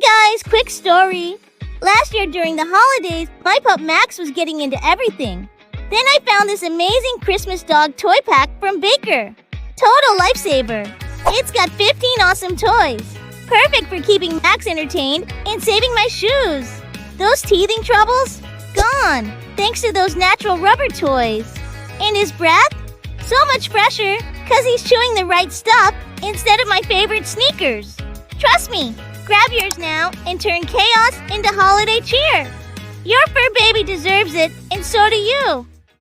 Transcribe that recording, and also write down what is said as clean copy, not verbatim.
guys, quick story. Last year during the holidays, my pup Max was getting into everything. Then I found this amazing Christmas dog toy pack from Beiker. Total lifesaver. It's got 15 awesome toys. Perfect for keeping Max entertained and saving my shoes. Those teething troubles? Gone, thanks to those natural rubber toys. And his breath? So much fresher, cause he's chewing the right stuff instead of my favorite sneakers. Trust me, grab yours now and turn chaos into holiday cheer. Your fur baby deserves it, and so do you.